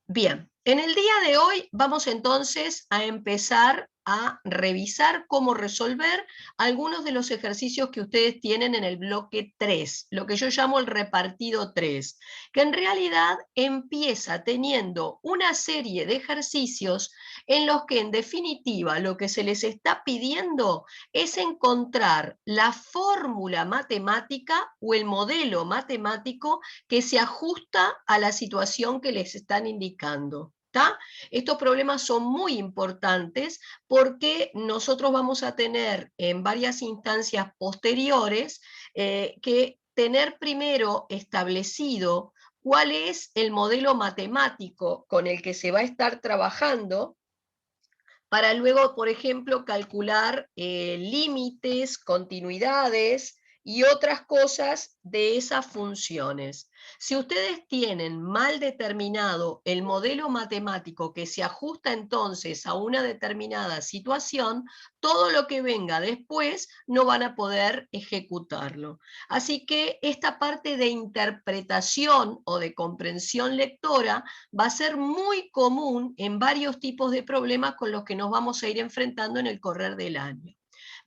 Bien, en el día de hoy vamos entonces a empezar a revisar cómo resolver algunos de los ejercicios que ustedes tienen en el bloque 3, lo que yo llamo el repartido 3, que en realidad empieza teniendo una serie de ejercicios en los que en definitiva lo que se les está pidiendo es encontrar la fórmula matemática o el modelo matemático que se ajusta a la situación que les están indicando. ¿Tá? Estos problemas son muy importantes porque nosotros vamos a tener en varias instancias posteriores que tener primero establecido cuál es el modelo matemático con el que se va a estar trabajando para luego, por ejemplo, calcular límites, continuidades y otras cosas de esas funciones. Si ustedes tienen mal determinado el modelo matemático que se ajusta entonces a una determinada situación, todo lo que venga después no van a poder ejecutarlo. Así que esta parte de interpretación o de comprensión lectora va a ser muy común en varios tipos de problemas con los que nos vamos a ir enfrentando en el correr del año.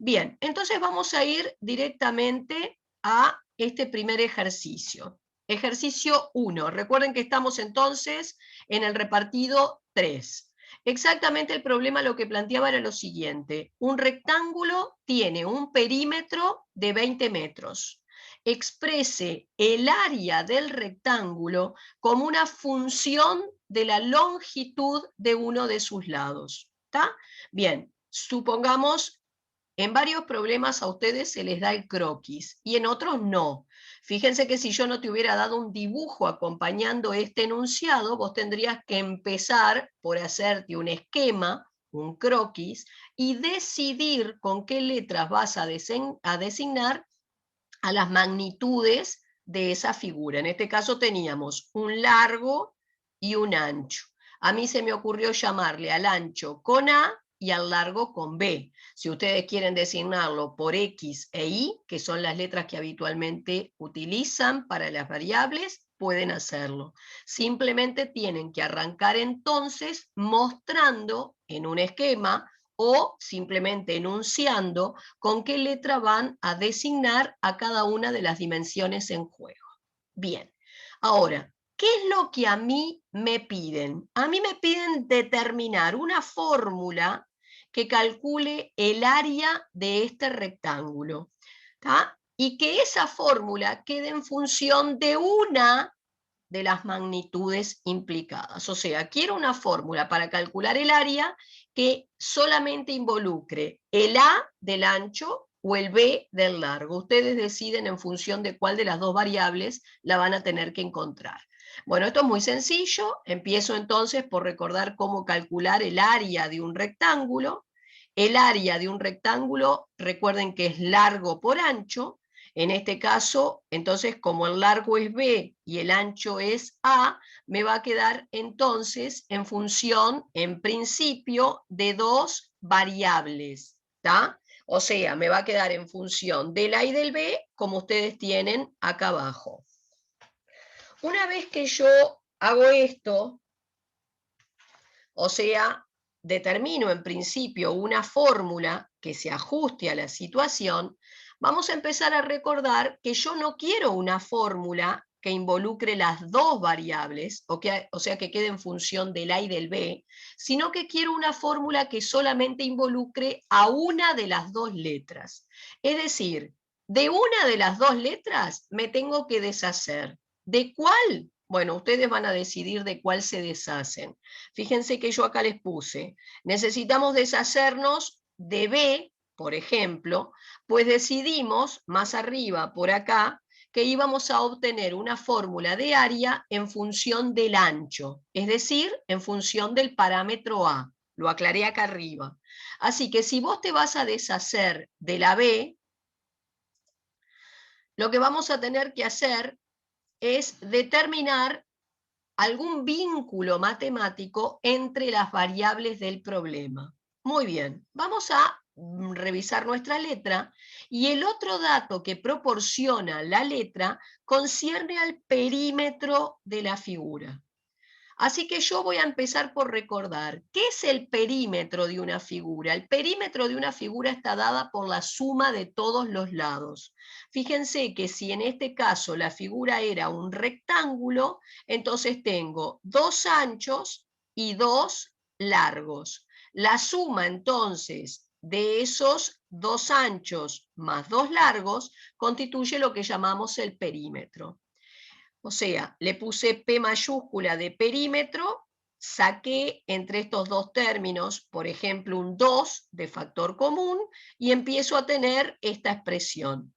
Bien, entonces vamos a ir directamente a este primer ejercicio. Ejercicio 1. Recuerden que estamos entonces en el repartido 3. Exactamente el problema lo que planteaba era lo siguiente. Un rectángulo tiene un perímetro de 20 metros. Exprese el área del rectángulo como una función de la longitud de uno de sus lados. ¿Está? Bien, supongamos en varios problemas a ustedes se les da el croquis y en otros no. Fíjense que si yo no te hubiera dado un dibujo acompañando este enunciado, vos tendrías que empezar por hacerte un esquema, un croquis, y decidir con qué letras vas a designar a las magnitudes de esa figura. En este caso teníamos un largo y un ancho. A mí se me ocurrió llamarle al ancho con A y al largo con B. Si ustedes quieren designarlo por X e Y, que son las letras que habitualmente utilizan para las variables, pueden hacerlo. Simplemente tienen que arrancar entonces mostrando en un esquema o simplemente enunciando con qué letra van a designar a cada una de las dimensiones en juego. Bien, ahora, ¿qué es lo que a mí me piden? A mí me piden determinar una fórmula que calcule el área de este rectángulo, ¿tá? Y que esa fórmula quede en función de una de las magnitudes implicadas. O sea, quiero una fórmula para calcular el área que solamente involucre el A del ancho o el B del largo. Ustedes deciden en función de cuál de las dos variables la van a tener que encontrar. Bueno, esto es muy sencillo. Empiezo entonces por recordar cómo calcular el área de un rectángulo. El área de un rectángulo, recuerden que es largo por ancho. En este caso, entonces, como el largo es B y el ancho es A, me va a quedar entonces en función, en principio, de dos variables, ¿tá? O sea, me va a quedar en función del A y del B, como ustedes tienen acá abajo. Una vez que yo hago esto, o sea, determino en principio una fórmula que se ajuste a la situación, vamos a empezar a recordar que yo no quiero una fórmula que involucre las dos variables, o sea, que quede en función del A y del B, sino que quiero una fórmula que solamente involucre a una de las dos letras. Es decir, de una de las dos letras me tengo que deshacer. ¿De cuál? Bueno, ustedes van a decidir de cuál se deshacen. Fíjense que yo acá les puse, necesitamos deshacernos de B, por ejemplo, pues decidimos más arriba, por acá, que íbamos a obtener una fórmula de área en función del ancho, es decir, en función del parámetro A. Lo aclaré acá arriba. Así que si vos te vas a deshacer de la B, lo que vamos a tener que hacer es determinar algún vínculo matemático entre las variables del problema. Muy bien, vamos a revisar nuestra letra y el otro dato que proporciona la letra concierne al perímetro de la figura. Así que yo voy a empezar por recordar, ¿qué es el perímetro de una figura? El perímetro de una figura está dada por la suma de todos los lados. Fíjense que si en este caso la figura era un rectángulo, entonces tengo 2 anchos y 2 largos. La suma entonces de esos 2 anchos más 2 largos constituye lo que llamamos el perímetro. O sea, le puse P mayúscula de perímetro, saqué entre estos dos términos, por ejemplo, un 2 de factor común y empiezo a tener esta expresión.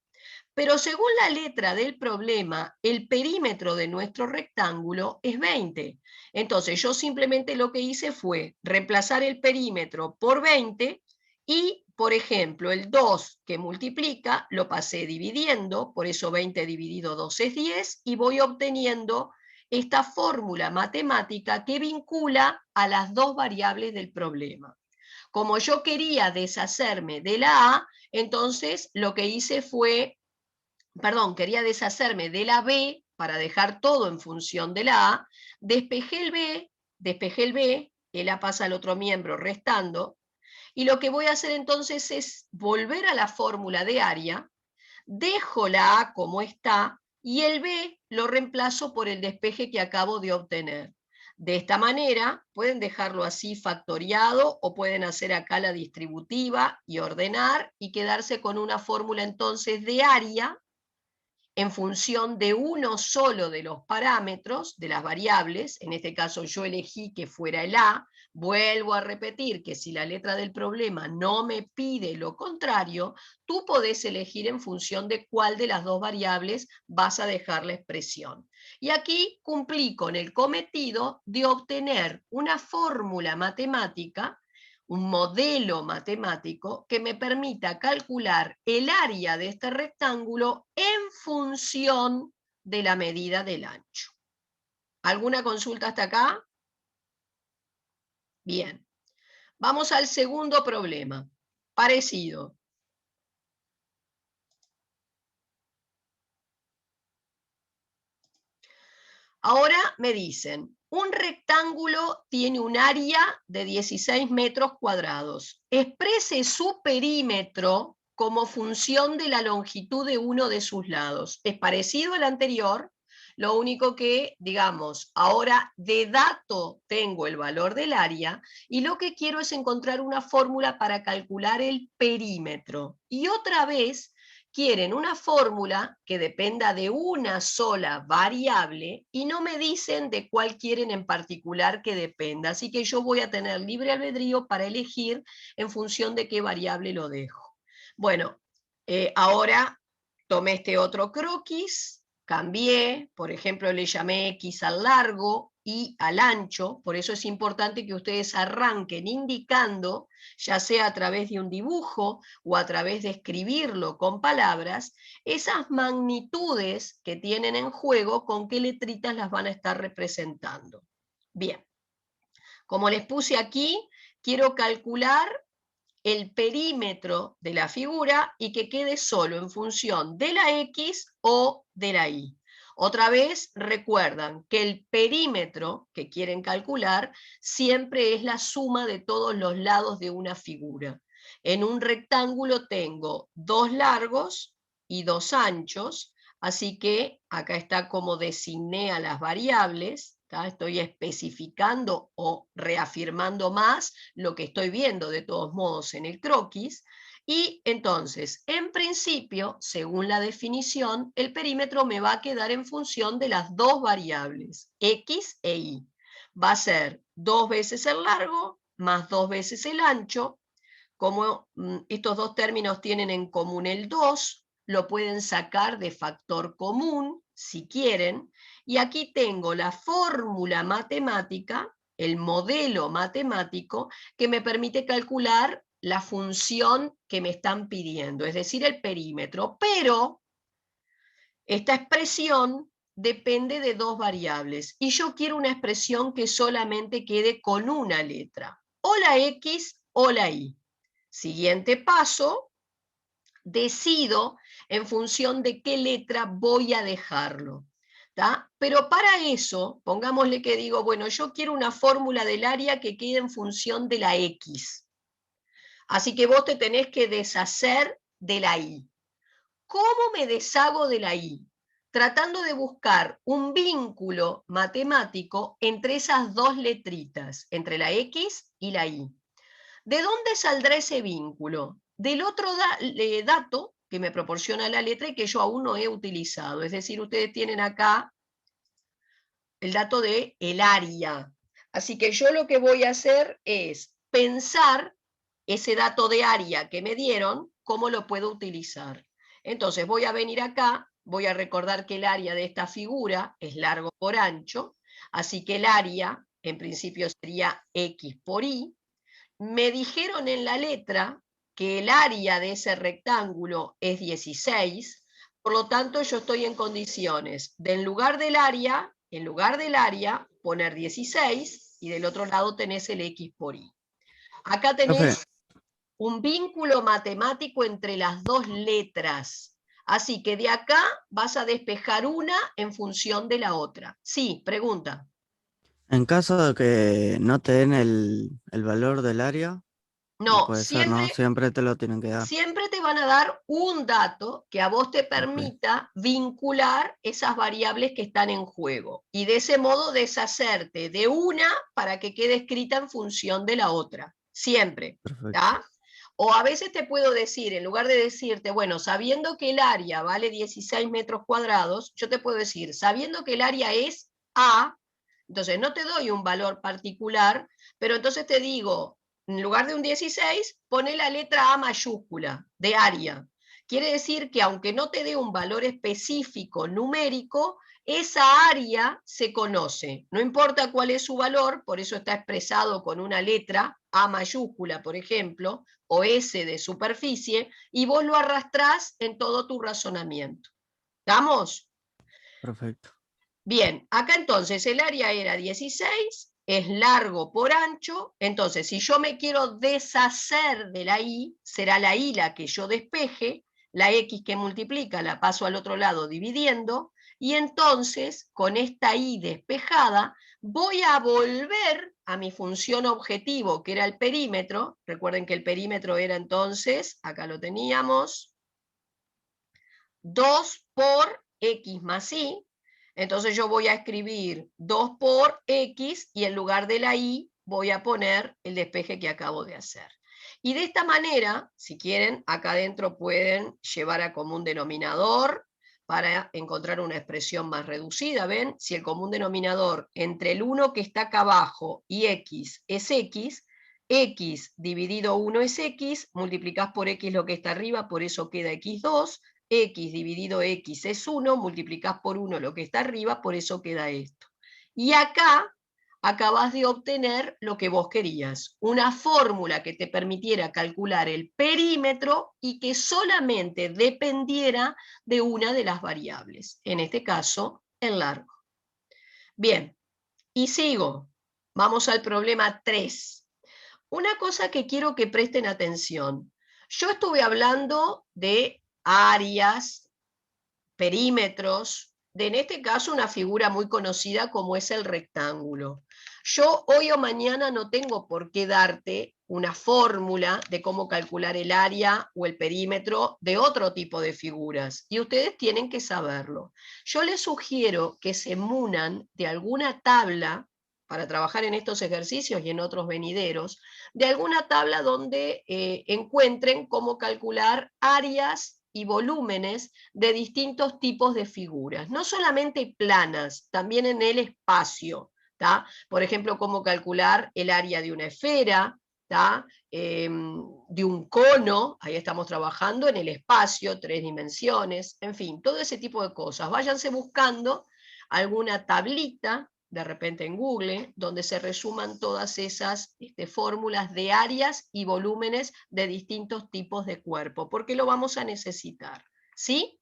Pero según la letra del problema, el perímetro de nuestro rectángulo es 20. Entonces yo simplemente lo que hice fue reemplazar el perímetro por 20 y, por ejemplo, el 2 que multiplica lo pasé dividiendo, por eso 20 dividido 2 es 10, y voy obteniendo esta fórmula matemática que vincula a las dos variables del problema. Como yo quería deshacerme de la A, entonces lo que hice fue quería deshacerme de la B para dejar todo en función de la A, despejé el B, el A pasa al otro miembro restando, y lo que voy a hacer entonces es volver a la fórmula de área, dejo la A como está, y el B lo reemplazo por el despeje que acabo de obtener. De esta manera, pueden dejarlo así factoriado o pueden hacer acá la distributiva y ordenar y quedarse con una fórmula entonces de área en función de uno solo de los parámetros, de las variables, en este caso yo elegí que fuera el A, vuelvo a repetir que si la letra del problema no me pide lo contrario, tú podés elegir en función de cuál de las dos variables vas a dejar la expresión. Y aquí cumplí con el cometido de obtener una fórmula matemática, un modelo matemático que me permita calcular el área de este rectángulo en función de la medida del ancho. ¿Alguna consulta hasta acá? Bien. Vamos al segundo problema. Parecido. Ahora me dicen, un rectángulo tiene un área de 16 metros cuadrados. Exprese su perímetro como función de la longitud de uno de sus lados. Es parecido al anterior, lo único que, digamos, ahora de dato tengo el valor del área y lo que quiero es encontrar una fórmula para calcular el perímetro. Y otra vez quieren una fórmula que dependa de una sola variable y no me dicen de cuál quieren en particular que dependa. Así que yo voy a tener libre albedrío para elegir en función de qué variable lo dejo. Bueno, ahora tomé este otro croquis, cambié, por ejemplo, le llamé X al largo y al ancho, por eso es importante que ustedes arranquen indicando, ya sea a través de un dibujo o a través de escribirlo con palabras, esas magnitudes que tienen en juego, con qué letritas las van a estar representando. Bien, como les puse aquí, quiero calcular el perímetro de la figura y que quede solo en función de la X o de la Y. Otra vez, recuerdan que el perímetro que quieren calcular siempre es la suma de todos los lados de una figura. En un rectángulo tengo 2 largos y 2 anchos, así que acá está como designé a las variables. Estoy especificando o reafirmando más lo que estoy viendo de todos modos en el croquis. Y entonces, en principio, según la definición, el perímetro me va a quedar en función de las dos variables, X e Y. Va a ser 2 veces el largo más 2 veces el ancho. Como estos dos términos tienen en común el 2, lo pueden sacar de factor común, si quieren, y aquí tengo la fórmula matemática, el modelo matemático, que me permite calcular la función que me están pidiendo, es decir, el perímetro, pero esta expresión depende de dos variables, y yo quiero una expresión que solamente quede con una letra, o la X o la Y. Siguiente paso, decido en función de qué letra voy a dejarlo. ¿tá? Pero para eso, pongámosle que digo, bueno, yo quiero una fórmula del área que quede en función de la X. Así que vos te tenés que deshacer de la Y. ¿Cómo me deshago de la Y? Tratando de buscar un vínculo matemático entre esas dos letritas, entre la X y la Y. ¿De dónde saldrá ese vínculo? Del otro dato que me proporciona la letra y que yo aún no he utilizado. Es decir, ustedes tienen acá el dato de el área. Así que yo lo que voy a hacer es pensar ese dato de área que me dieron, cómo lo puedo utilizar. Entonces voy a venir acá, voy a recordar que el área de esta figura es largo por ancho, así que el área en principio sería X por Y. Me dijeron en la letra que el área de ese rectángulo es 16, por lo tanto yo estoy en condiciones de en lugar del área, poner 16 y del otro lado tenés el X por Y. Acá Profe, tenés un vínculo matemático entre las dos letras. Así que de acá vas a despejar una en función de la otra. Sí, pregunta. en caso de que no te den el valor del área, no No, puede ser, ¿no? Siempre te lo tienen que dar. siempre te van a dar un dato que a vos te Ok, permita vincular esas variables que están en juego y de ese modo deshacerte de una para que quede escrita en función de la otra, siempre, perfecto. ¿tá? O a veces te puedo decir, en lugar de decirte, bueno, sabiendo que el área vale 16 metros cuadrados, yo te puedo decir, sabiendo que el área es A, entonces no te doy un valor particular, pero entonces te digo, en lugar de un 16, pone la letra A mayúscula de área. Quiere decir que aunque no te dé un valor específico numérico, esa área se conoce. No importa cuál es su valor, por eso está expresado con una letra A mayúscula, por ejemplo, o S de superficie, y vos lo arrastrás en todo tu razonamiento. ¿Estamos? Perfecto. Bien, acá entonces el área era 16, es largo por ancho, entonces si yo me quiero deshacer de la Y, será la Y la que yo despeje, la X que multiplica la paso al otro lado dividiendo, y entonces con esta Y despejada voy a volver a mi función objetivo, que era el perímetro. Recuerden que el perímetro era entonces, acá lo teníamos, 2 por X más Y. Entonces yo voy a escribir 2 por X y en lugar de la Y voy a poner el despeje que acabo de hacer. Y de esta manera, si quieren, acá adentro pueden llevar a común denominador para encontrar una expresión más reducida. ¿Ven? Si el común denominador entre el 1 que está acá abajo y X es X dividido 1 es X, multiplicás por X lo que está arriba, por eso queda X2, X dividido X es 1, multiplicás por 1 lo que está arriba, por eso queda esto. Y acá acabas de obtener lo que vos querías, una fórmula que te permitiera calcular el perímetro y que solamente dependiera de una de las variables, en este caso, el largo. Bien, y sigo. Vamos al problema 3. Una cosa que quiero que presten atención. Yo estuve hablando de áreas, perímetros, de en este caso una figura muy conocida como es el rectángulo. Yo hoy o mañana no tengo por qué darte una fórmula de cómo calcular el área o el perímetro de otro tipo de figuras, y ustedes tienen que saberlo. Yo les sugiero que se munan de alguna tabla para trabajar en estos ejercicios y en otros venideros, de alguna tabla donde encuentren cómo calcular áreas y volúmenes de distintos tipos de figuras, no solamente planas, también en el espacio. ¿Tá? Por ejemplo, cómo calcular el área de una esfera, ¿tá? De un cono, ahí estamos trabajando en el espacio, 3 dimensiones, en fin, todo ese tipo de cosas. Váyanse buscando alguna tablita, de repente en Google, donde se resuman todas esas fórmulas de áreas y volúmenes de distintos tipos de cuerpo, porque lo vamos a necesitar. ¿Sí?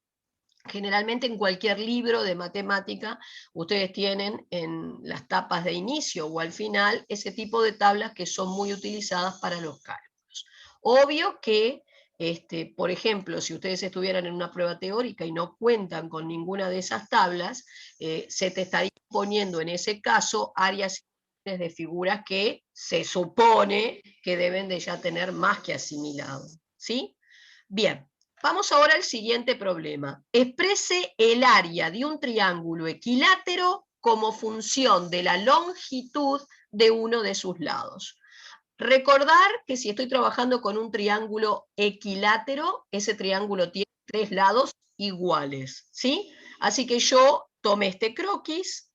Generalmente en cualquier libro de matemática ustedes tienen en las tapas de inicio o al final ese tipo de tablas que son muy utilizadas para los cálculos. Obvio que por ejemplo, si ustedes estuvieran en una prueba teórica y no cuentan con ninguna de esas tablas, se te estaría poniendo en ese caso áreas de figuras que se supone que deben de ya tener más que asimilado, ¿sí? Bien, vamos ahora al siguiente problema. Exprese el área de un triángulo equilátero como función de la longitud de uno de sus lados. Recordar que si estoy trabajando con un triángulo equilátero, ese triángulo tiene 3 lados iguales, ¿sí? Así que yo tomé este croquis,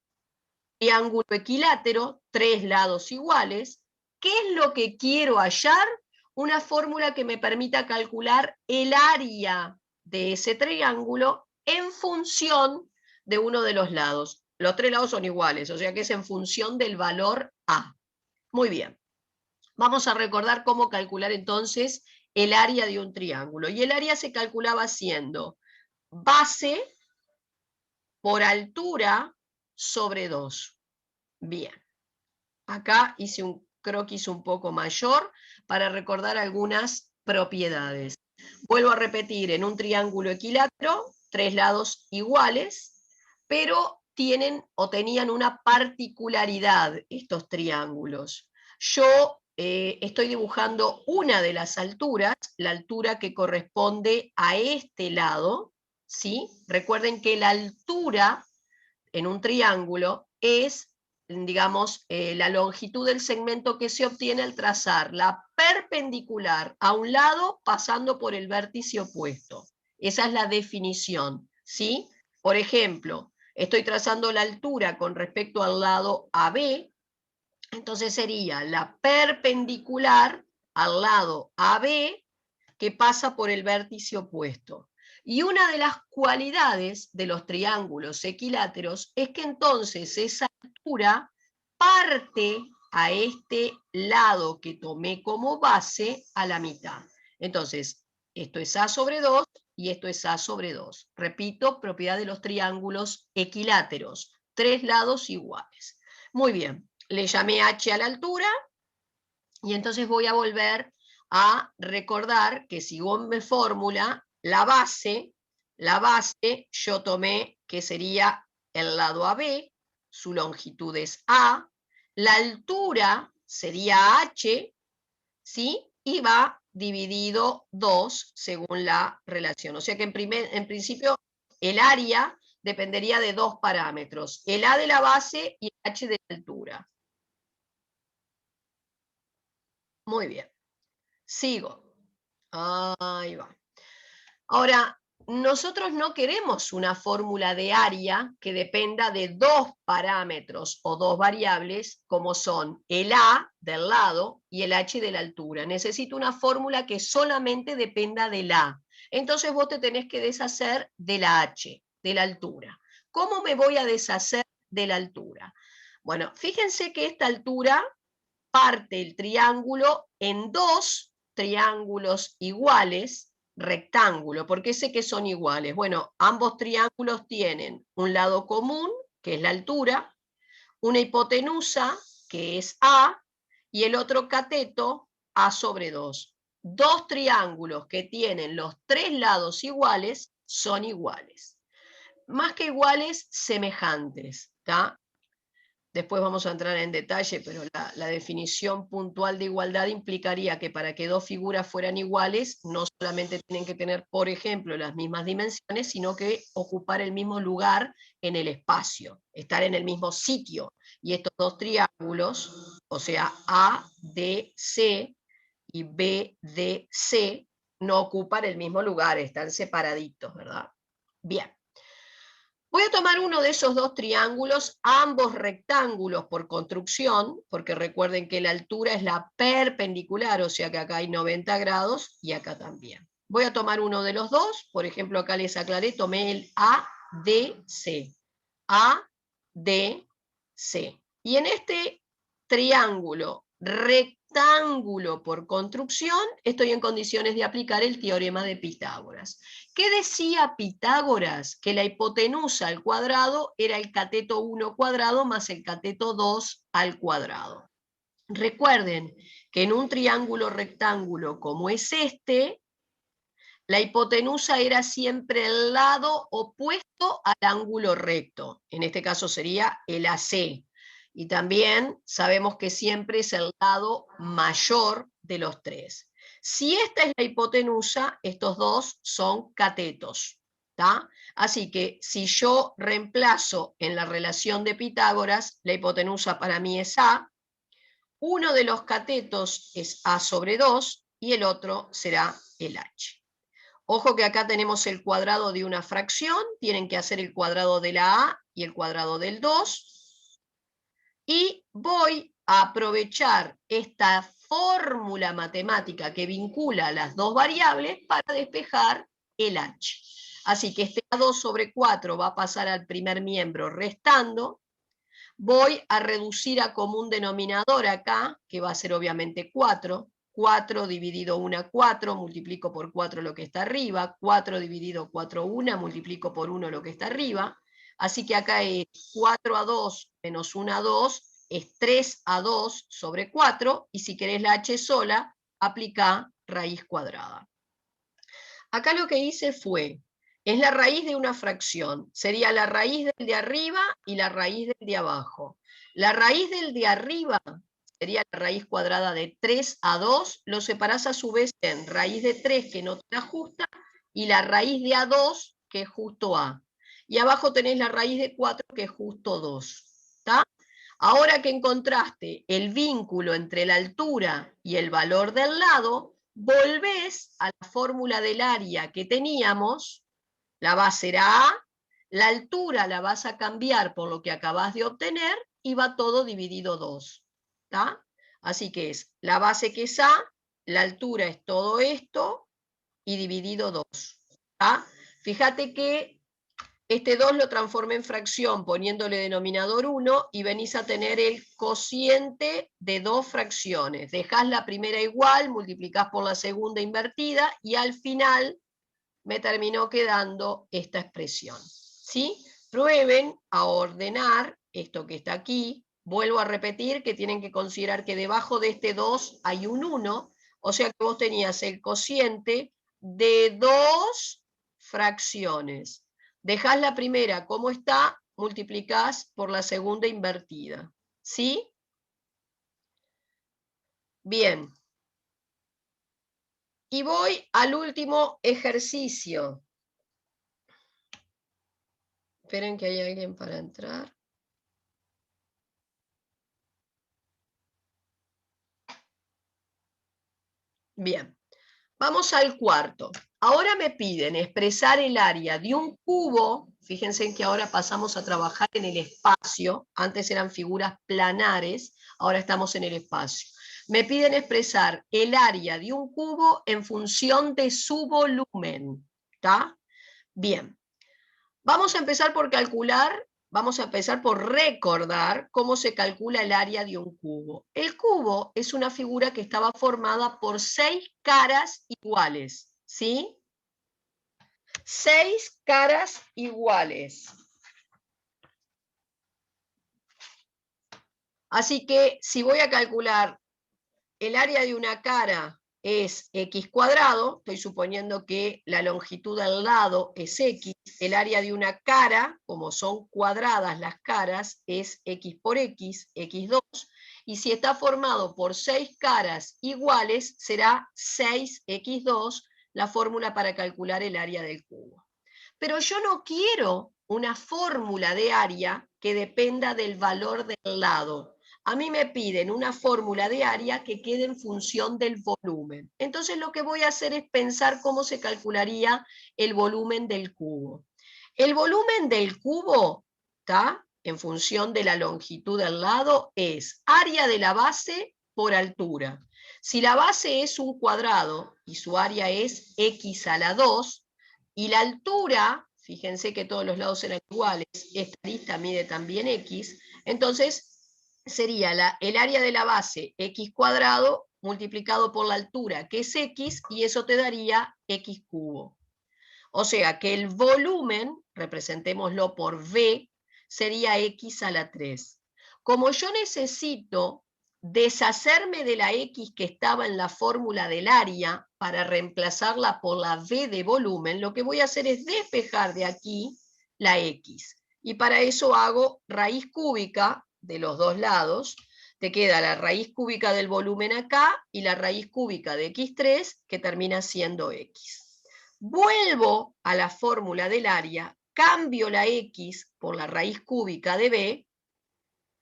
triángulo equilátero, 3 lados iguales. ¿Qué es lo que quiero hallar? Una fórmula que me permita calcular el área de ese triángulo en función de uno de los lados. Los 3 lados son iguales, o sea que es en función del valor A. Muy bien. Vamos a recordar cómo calcular entonces el área de un triángulo. Y el área se calculaba haciendo base por altura sobre 2. Bien. Acá hice un croquis un poco mayor para recordar algunas propiedades. Vuelvo a repetir, en un triángulo equilátero, 3 lados iguales, pero tienen o tenían una particularidad estos triángulos. Yo estoy dibujando una de las alturas, la altura que corresponde a este lado, ¿sí? Recuerden que la altura en un triángulo es, digamos, la longitud del segmento que se obtiene al trazar la perpendicular a un lado pasando por el vértice opuesto. Esa es la definición, ¿sí? Por ejemplo, estoy trazando la altura con respecto al lado AB, entonces sería la perpendicular al lado AB que pasa por el vértice opuesto. Y una de las cualidades de los triángulos equiláteros es que entonces esa altura parte a este lado que tomé como base a la mitad. Entonces, esto es A sobre 2 y esto es A sobre 2. Repito, propiedad de los triángulos equiláteros. 3 lados iguales. Muy bien, le llamé H a la altura y entonces voy a volver a recordar que sigo mi fórmula, la base yo tomé que sería el lado AB, su longitud es A, la altura sería H, ¿sí? Y va dividido 2 según la relación. O sea que en principio el área dependería de 2 parámetros, el A de la base y el H de la altura. Muy bien. Sigo. Ahí va. Ahora, nosotros no queremos una fórmula de área que dependa de 2 parámetros o 2 variables, como son el A del lado y el H de la altura. Necesito una fórmula que solamente dependa del A. Entonces vos te tenés que deshacer de la H, de la altura. ¿Cómo me voy a deshacer de la altura? Bueno, fíjense que esta altura parte el triángulo en 2 triángulos iguales, rectángulo. ¿Por qué sé que son iguales? Bueno, ambos triángulos tienen un lado común, que es la altura, una hipotenusa, que es A, y el otro cateto, A sobre 2. 2 triángulos que tienen los 3 lados iguales son iguales. Más que iguales, semejantes, ¿tá? Después vamos a entrar en detalle, pero la definición puntual de igualdad implicaría que para que 2 figuras fueran iguales, no solamente tienen que tener, por ejemplo, las mismas dimensiones, sino que ocupar el mismo lugar en el espacio, estar en el mismo sitio. Y estos 2 triángulos, o sea, ADC y BDC, no ocupan el mismo lugar, están separaditos, ¿verdad? Bien. Voy a tomar uno de esos 2 triángulos, ambos rectángulos por construcción, porque recuerden que la altura es la perpendicular, o sea que acá hay 90 grados y acá también. Voy a tomar uno de los 2, por ejemplo acá les aclaré, tomé el ADC. ADC. Y en este triángulo rectángulo por construcción, estoy en condiciones de aplicar el teorema de Pitágoras. ¿Qué decía Pitágoras? Que la hipotenusa al cuadrado era el cateto 1 cuadrado más el cateto 2 al cuadrado. Recuerden que en un triángulo rectángulo como es este, la hipotenusa era siempre el lado opuesto al ángulo recto. En este caso sería el AC. Y también sabemos que siempre es el lado mayor de los tres. Si esta es la hipotenusa, estos dos son catetos. ¿Tá? Así que si yo reemplazo en la relación de Pitágoras, la hipotenusa para mí es A, uno de los catetos es A sobre 2 y el otro será el H. Ojo que acá tenemos el cuadrado de una fracción, tienen que hacer el cuadrado de la A y el cuadrado del 2. Y voy a aprovechar esta fórmula matemática que vincula las dos variables para despejar el H. Así que este A2 sobre 4 va a pasar al primer miembro restando. Voy a reducir a común denominador acá, que va a ser obviamente 4. 4 dividido 1, 4, multiplico por 4 lo que está arriba. 4 dividido 4, 1, multiplico por 1 lo que está arriba. Así que acá es 4A2 menos 1A2, es 3A2 sobre 4, y si querés la H sola, aplica raíz cuadrada. Acá lo que hice fue, es la raíz de una fracción, sería la raíz del de arriba y la raíz del de abajo. La raíz del de arriba sería la raíz cuadrada de 3A2, lo separás a su vez en raíz de 3 que no te da justa y la raíz de A2 que es justo A. Y abajo tenés la raíz de 4 que es justo 2. ¿Tá? Ahora que encontraste el vínculo entre la altura y el valor del lado, volvés a la fórmula del área que teníamos, la base era A, la altura la vas a cambiar por lo que acabas de obtener y va todo dividido 2. ¿Tá? Así que es la base que es A, la altura es todo esto y dividido 2. ¿Tá? Fíjate que este 2 lo transformé en fracción poniéndole denominador 1 y venís a tener el cociente de dos fracciones. Dejás la primera igual, multiplicás por la segunda invertida y al final me terminó quedando esta expresión. ¿Sí? Prueben a ordenar esto que está aquí. Vuelvo a repetir que tienen que considerar que debajo de este 2 hay un 1, o sea que vos tenías el cociente de dos fracciones. Dejás la primera como está, multiplicás por la segunda invertida. ¿Sí? Bien. Y voy al último ejercicio. Esperen que hay alguien para entrar. Bien. Vamos al cuarto. Ahora me piden expresar el área de un cubo. Fíjense que ahora pasamos a trabajar en el espacio. Antes eran figuras planares, ahora estamos en el espacio. Me piden expresar el área de un cubo en función de su volumen. ¿Está? Bien. Vamos a empezar por calcular, vamos a empezar por recordar cómo se calcula el área de un cubo. El cubo es una figura que estaba formada por 6 caras iguales, ¿sí? 6 caras iguales. Así que si voy a calcular el área de una cara es x cuadrado, estoy suponiendo que la longitud del lado es x, el área de una cara, como son cuadradas las caras, es x por x, x2, y si está formado por 6 caras iguales, será 6x2 la fórmula para calcular el área del cubo. Pero yo no quiero una fórmula de área que dependa del valor del lado. A mí me piden una fórmula de área que quede en función del volumen. Entonces lo que voy a hacer es pensar cómo se calcularía el volumen del cubo. El volumen del cubo, ¿está? En función de la longitud del lado, es área de la base por altura. Si la base es un cuadrado y su área es x a la 2, y la altura, fíjense que todos los lados eran iguales, esta lista mide también x, entonces sería el área de la base x cuadrado multiplicado por la altura, que es x, y eso te daría x cubo. O sea que el volumen, representémoslo por v, sería x a la 3. Como yo necesito deshacerme de la X que estaba en la fórmula del área para reemplazarla por la V de volumen, lo que voy a hacer es despejar de aquí la X. Y para eso hago raíz cúbica de los dos lados. Te queda la raíz cúbica del volumen acá y la raíz cúbica de X3 que termina siendo X. Vuelvo a la fórmula del área, cambio la X por la raíz cúbica de B,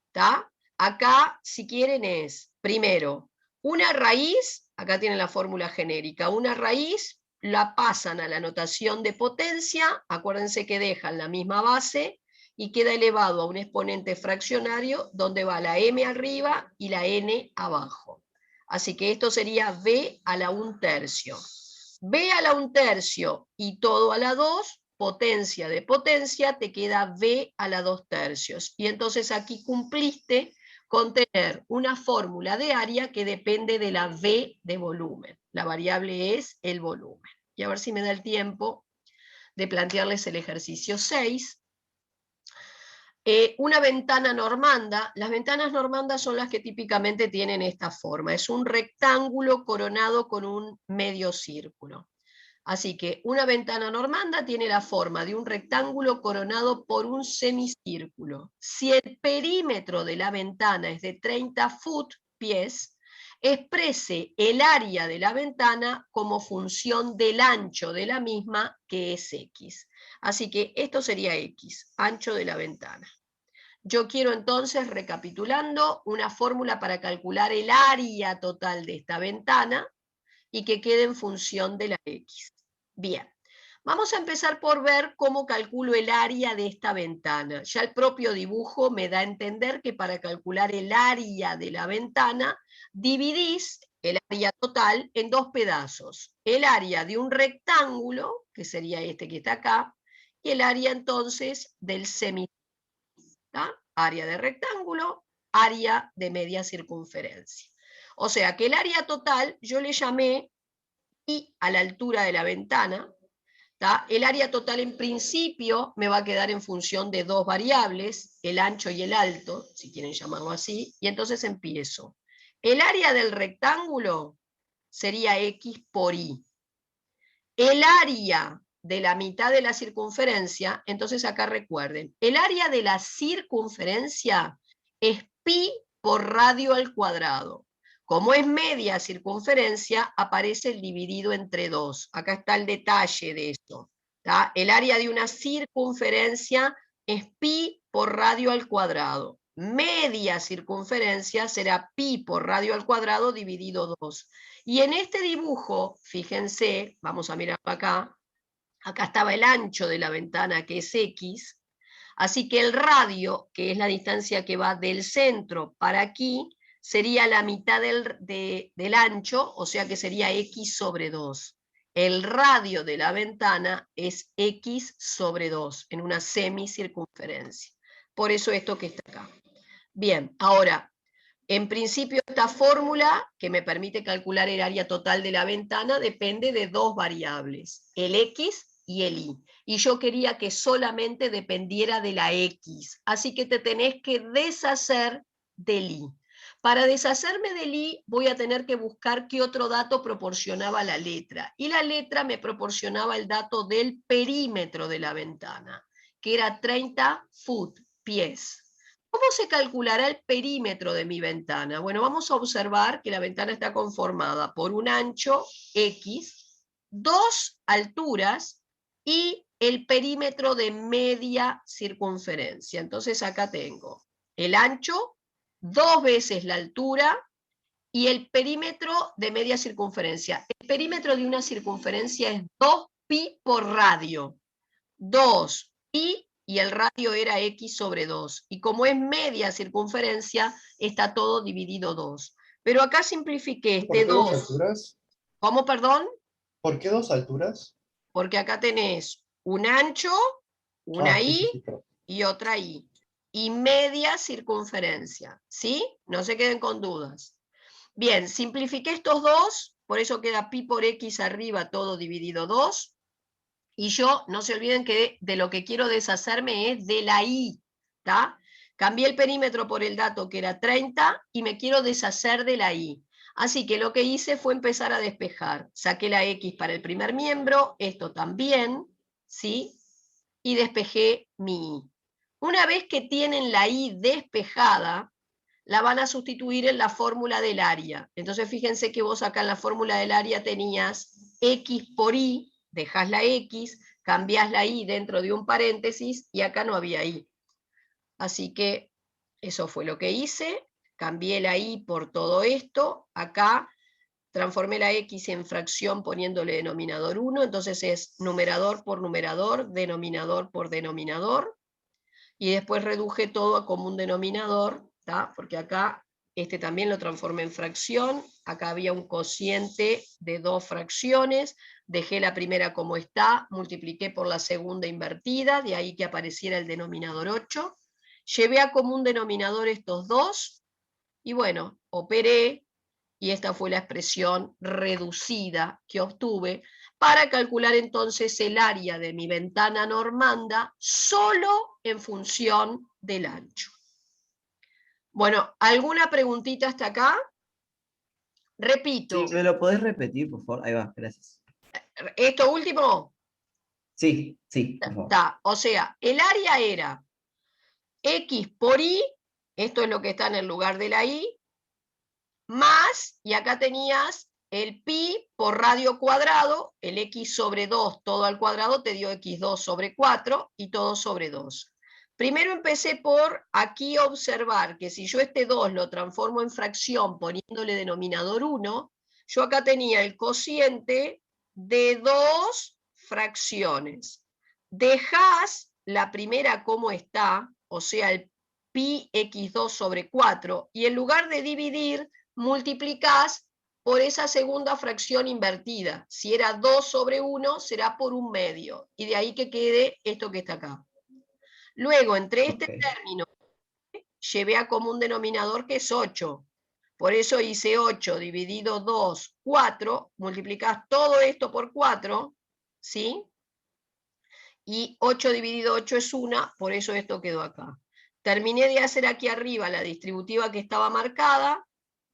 ¿está? Acá, si quieren, es, primero, una raíz, acá tienen la fórmula genérica, una raíz la pasan a la notación de potencia, acuérdense que dejan la misma base, y queda elevado a un exponente fraccionario donde va la m arriba y la n abajo. Así que esto sería b a la 1/3. b a la 1/3 y todo a la 2, potencia de potencia, te queda b a la 2/3. Y entonces aquí cumpliste con tener una fórmula de área que depende de la V de volumen. La variable es el volumen. Y a ver si me da el tiempo de plantearles el ejercicio 6. Una ventana normanda. Las ventanas normandas son las que típicamente tienen esta forma. Es un rectángulo coronado con un medio círculo. Así que una ventana normanda tiene la forma de un rectángulo coronado por un semicírculo. Si el perímetro de la ventana es de 30 pies, exprese el área de la ventana como función del ancho de la misma, que es X. Así que esto sería X, ancho de la ventana. Yo quiero entonces, recapitulando, una fórmula para calcular el área total de esta ventana y que quede en función de la X. Bien, vamos a empezar por ver cómo calculo el área de esta ventana. Ya el propio dibujo me da a entender que para calcular el área de la ventana, dividís el área total en dos pedazos. El área de un rectángulo, que sería este que está acá, y el área entonces del semicírculo. Área de rectángulo, área de media circunferencia. O sea que el área total yo le llamé y a la altura de la ventana. ¿tá? El área total en principio me va a quedar en función de dos variables, el ancho y el alto, si quieren llamarlo así, y entonces empiezo. El área del rectángulo sería X por Y. El área de la mitad de la circunferencia, entonces acá recuerden, el área de la circunferencia es pi por radio al cuadrado. Como es media circunferencia, aparece el dividido entre 2. Acá está el detalle de esto. ¿tá? El área de una circunferencia es pi por radio al cuadrado. Media circunferencia será pi por radio al cuadrado dividido 2. Y en este dibujo, fíjense, vamos a mirar acá, acá estaba el ancho de la ventana, que es X, así que el radio, que es la distancia que va del centro para aquí, sería la mitad del ancho, o sea que sería X sobre 2. El radio de la ventana es X sobre 2, en una semicircunferencia. Por eso esto que está acá. Bien, ahora, en principio esta fórmula, que me permite calcular el área total de la ventana, depende de dos variables, el X y el Y. Y yo quería que solamente dependiera de la X, así que te tenés que deshacer del Y. Para deshacerme del Y voy a tener que buscar qué otro dato proporcionaba la letra. Y la letra me proporcionaba el dato del perímetro de la ventana, que era 30 pies. ¿Cómo se calculará el perímetro de mi ventana? Bueno, vamos a observar que la ventana está conformada por un ancho X, dos alturas y el perímetro de media circunferencia. Entonces acá tengo el ancho, dos veces la altura y el perímetro de media circunferencia. El perímetro de una circunferencia es 2pi por radio. 2pi y el radio era X sobre 2. Y como es media circunferencia, está todo dividido 2. Pero acá simplifiqué ¿Por este qué dos 2. alturas? ¿Cómo, perdón? ¿Por qué dos alturas? Porque acá tenés un ancho, una Sí, sí, Y sí, perdón. y otra Y. Y media circunferencia. ¿Sí? No se queden con dudas. Bien, simplifiqué estos dos, por eso queda pi por X arriba todo dividido 2. Y yo, no se olviden que de lo que quiero deshacerme es de la Y, ¿tá? Cambié el perímetro por el dato que era 30 y me quiero deshacer de la Y. Así que lo que hice fue empezar a despejar. Saqué la X para el primer miembro, esto también, ¿sí? Y despejé mi Y. Una vez que tienen la Y despejada, la van a sustituir en la fórmula del área. Entonces fíjense que vos acá en la fórmula del área tenías X por Y, dejás la X, cambiás la Y dentro de un paréntesis y acá no había Y. Así que eso fue lo que hice, cambié la Y por todo esto, acá transformé la X en fracción poniéndole denominador 1, entonces es numerador por numerador, denominador por denominador, y después reduje todo a común denominador, ¿tá? Porque acá este también lo transformé en fracción, acá había un cociente de 2 fracciones, dejé la primera como está, multipliqué por la segunda invertida, de ahí que apareciera el denominador 8, llevé a común denominador estos dos, y bueno, operé, y esta fue la expresión reducida que obtuve para calcular entonces el área de mi ventana normanda solo en función del ancho. Bueno, ¿alguna preguntita hasta acá? Repito. Sí, ¿me lo podés repetir, por favor? Ahí va, gracias. ¿Esto último? Sí, sí, por favor. Está. O sea, el área era X por Y, esto es lo que está en el lugar de la Y, más, y acá tenías el pi por radio cuadrado, el x sobre 2 todo al cuadrado te dio x2 sobre 4 y todo sobre 2. Primero empecé por aquí observar que si yo este 2 lo transformo en fracción poniéndole denominador 1, yo acá tenía el cociente de 2 fracciones. Dejás la primera como está, o sea, el pi x2 sobre 4, y en lugar de dividir, multiplicás por esa segunda fracción invertida. Si era 2 sobre 1, será por 1/2. Y de ahí que quede esto que está acá. Luego, entre este término, llevé a común denominador que es 8. Por eso hice 8 dividido 2, 4. Multiplicás todo esto por 4, ¿sí? Y 8 dividido 8 es 1, por eso esto quedó acá. Terminé de hacer aquí arriba la distributiva que estaba marcada,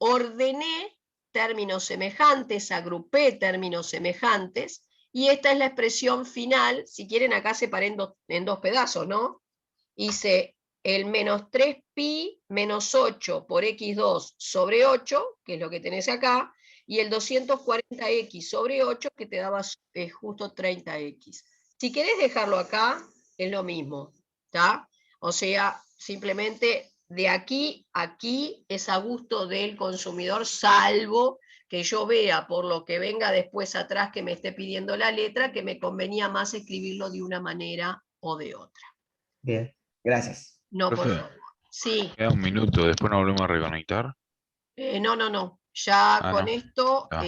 ordené términos semejantes, agrupé términos semejantes, y esta es la expresión final. Si quieren, acá separé en dos pedazos, ¿no? Hice el menos 3pi menos 8 por x2 sobre 8, que es lo que tenés acá, y el 240x sobre 8, que te daba justo 30x. Si querés dejarlo acá, es lo mismo, ¿está? O sea, simplemente de aquí a aquí es a gusto del consumidor, salvo que yo vea por lo que venga después atrás que me esté pidiendo la letra, que me convenía más escribirlo de una manera o de otra. Bien, gracias. No, por Profe, favor. Sí, queda un minuto, después nos volvemos a reconectar. no. Ya Ah, con no. esto Ah.